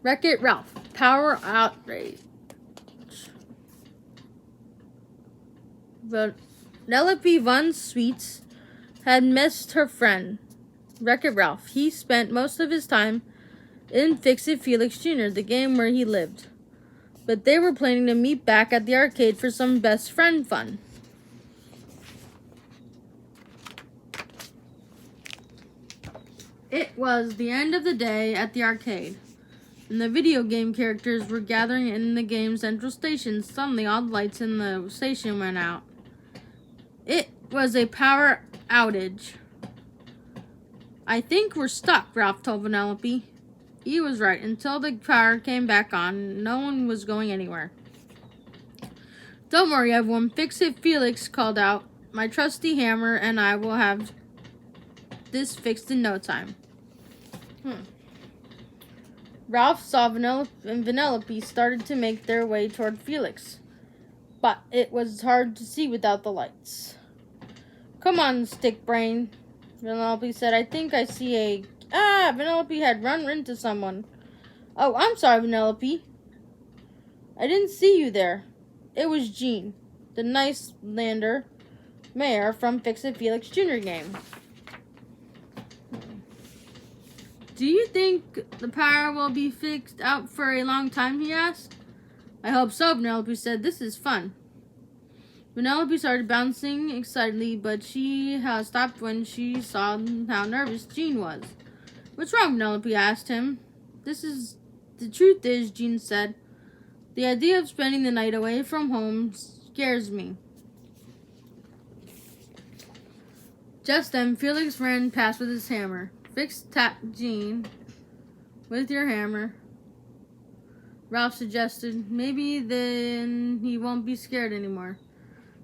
Wreck-It Ralph. Power outrage. Penelope Von Sweets had missed her friend, Wreck-It Ralph. He spent most of his time in Fix-It Felix Jr., the game where he lived. But they were planning to meet back at the arcade for some best friend fun. It was the end of the day at the arcade, and the video game characters were gathering in the game's central station. Suddenly, all the lights in the station went out. It was a power outage. I think we're stuck, Ralph told Penelope. He was right. Until the power came back on, no one was going anywhere. Don't worry, everyone. Fix-It Felix called out. My trusty hammer and I will have this fixed in no time. Ralph saw Penelope started to make their way toward Felix, but it was hard to see without the lights. Come on, stick brain, Penelope said. I think I see a... Penelope had run into someone. Oh, I'm sorry, Penelope. I didn't see you there. It was Gene, the nice lander mayor from Fix-It Felix Jr. game. Do you think the power will be fixed out for a long time, he asked. I hope so, Penelope said. This is fun. Penelope started bouncing excitedly, but she stopped when she saw how nervous Gene was. What's wrong, Penelope asked him. The truth is, Gene said, the idea of spending the night away from home scares me. Just then, Felix ran past with his hammer. Fix tapped Gene with your hammer, Ralph suggested. Maybe then he won't be scared anymore.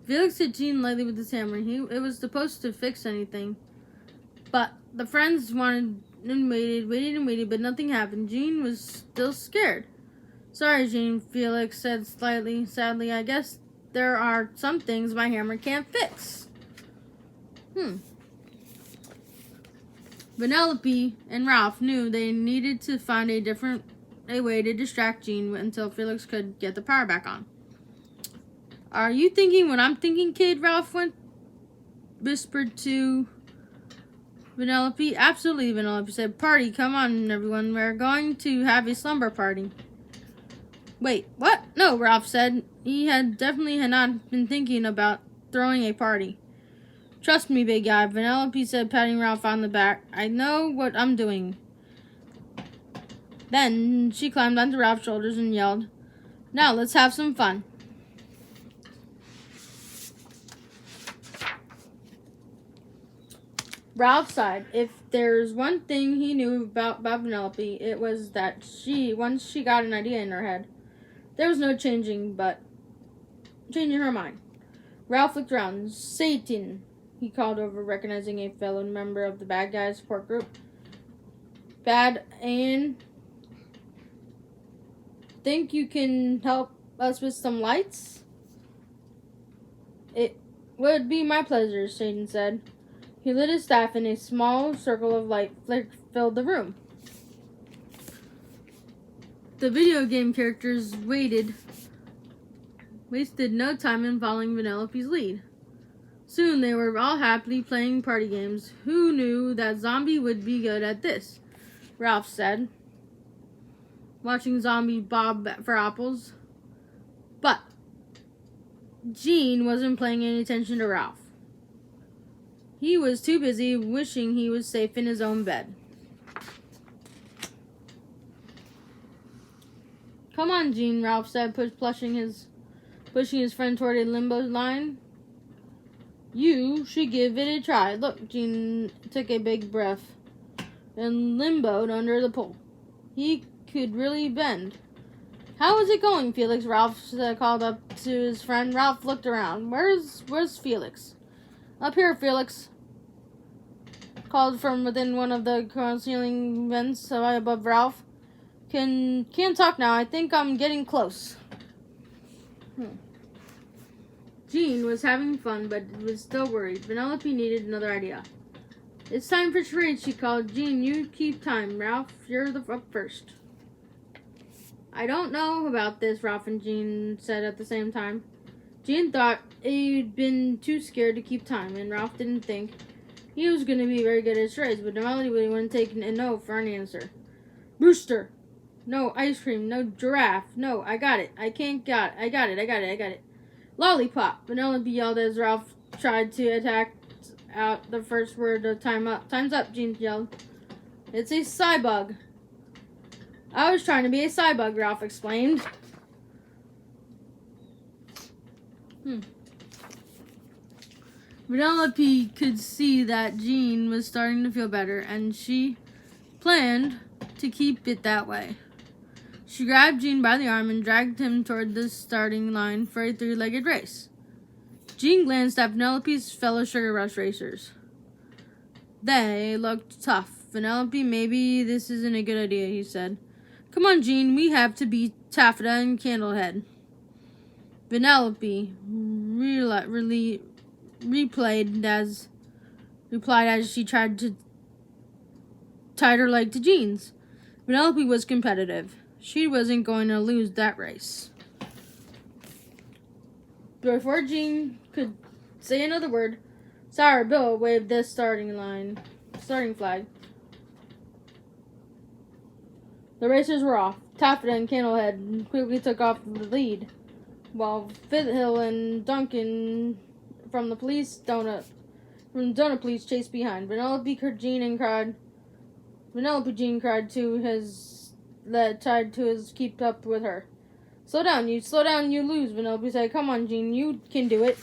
Felix hit Gene lightly with his hammer. It was supposed to fix anything. But the friends waited and waited, but nothing happened. Gene was still scared. Sorry, Gene, Felix said sadly. I guess there are some things my hammer can't fix. Penelope and Ralph knew they needed to find a way to distract Gene until Felix could get the power back on. Are you thinking what I'm thinking, kid? Ralph whispered to Penelope. Absolutely, Penelope said. Party, come on, everyone. We're going to have a slumber party. Wait, what? No, Ralph said. He definitely had not been thinking about throwing a party. Trust me, big guy, Penelope said, patting Ralph on the back. I know what I'm doing. Then she climbed onto Ralph's shoulders and yelled, now let's have some fun. Ralph sighed. If there's one thing he knew about Penelope, it was that once she got an idea in her head, there was no changing her mind. Ralph looked around. Satan, he called over, recognizing a fellow member of the bad guys support group. Bad, and think you can help us with some lights? It would be my pleasure, Satan said. He lit his staff and a small circle of light filled the room. The video game characters wasted no time in following Penelope's lead. Soon they were all happily playing party games. Who knew that Zombie would be good at this? Ralph said, watching Zombie bob for apples. But Gene wasn't paying any attention to Ralph. He was too busy wishing he was safe in his own bed. Come on, Gene, Ralph said, pushing his friend toward a limbo line. You should give it a try. Look, Gene took a big breath and limboed under the pole. He could really bend. How is it going, Felix? Ralph called up to his friend. Ralph looked around. Where's Felix? Up here, Felix called from within one of the ceiling vents above Ralph. Can't talk now. I think I'm getting close. Gene was having fun, but was still worried. Penelope needed another idea. It's time for charades, she called. Gene, you keep time. Ralph, you're up first. I don't know about this, Ralph and Jean said at the same time. Jean thought he'd been too scared to keep time, and Ralph didn't think he was going to be very good at charades, but Melody wouldn't take a no for an answer. Rooster! No ice cream, no giraffe. No, I got it. I got it. Lollipop! Penelope yelled as Ralph tried to attack out the first word of time up. Time's up, Jean yelled. It's a cybug. I was trying to be a cybug, Ralph explained. Penelope could see that Jean was starting to feel better, and she planned to keep it that way. She grabbed Jean by the arm and dragged him toward the starting line for a three-legged race. Jean glanced at Penelope's fellow Sugar Rush racers. They looked tough. Penelope, maybe this isn't a good idea, he said. Come on, Jean, we have to beat Taffeta and Candlehead. Penelope replied as she tried to tie her leg to Jean's. Penelope was competitive. She wasn't going to lose that race. Before Jean could say another word, Sour Bill waved the starting flag. The racers were off. Taffeta and Candlehead quickly took off the lead, while Fithill and Duncan from the Donut Police chased behind. Penelope Jean cried to his tried to keep up with her. Slow down, you lose, Penelope said. Come on, Jean, you can do it.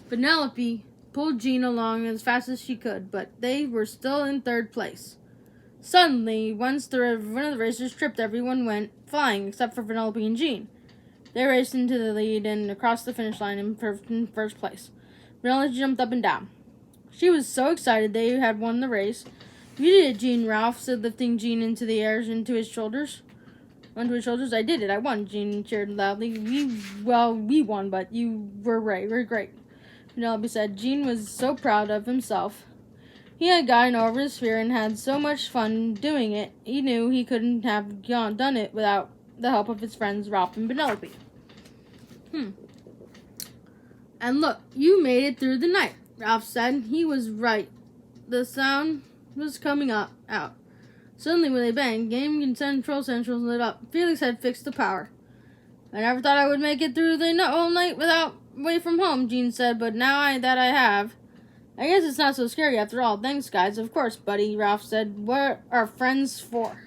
Penelope pulled Jean along as fast as she could, but they were still in third place. Suddenly, one of the racers tripped, everyone went flying, except for Penelope and Jean. They raced into the lead and across the finish line in first place. Penelope jumped up and down. She was so excited they had won the race. You did it, Jean, Ralph said, lifting Jean into the air onto his shoulders. I did it. I won, Jean cheered loudly. We won, but you were right. We're great. Penelope said. Jean was so proud of himself. He had gotten over his fear and had so much fun doing it. He knew he couldn't have done it without the help of his friends Ralph and Penelope. And look, you made it through the night, Ralph said. He was right. The sound was coming out. Suddenly, with a bang, Game Control Central lit up. Felix had fixed the power. I never thought I would make it through the whole night away from home, Jean said, but now that I have, I guess it's not so scary after all. Thanks, guys. Of course, buddy, Ralph said. What are friends for?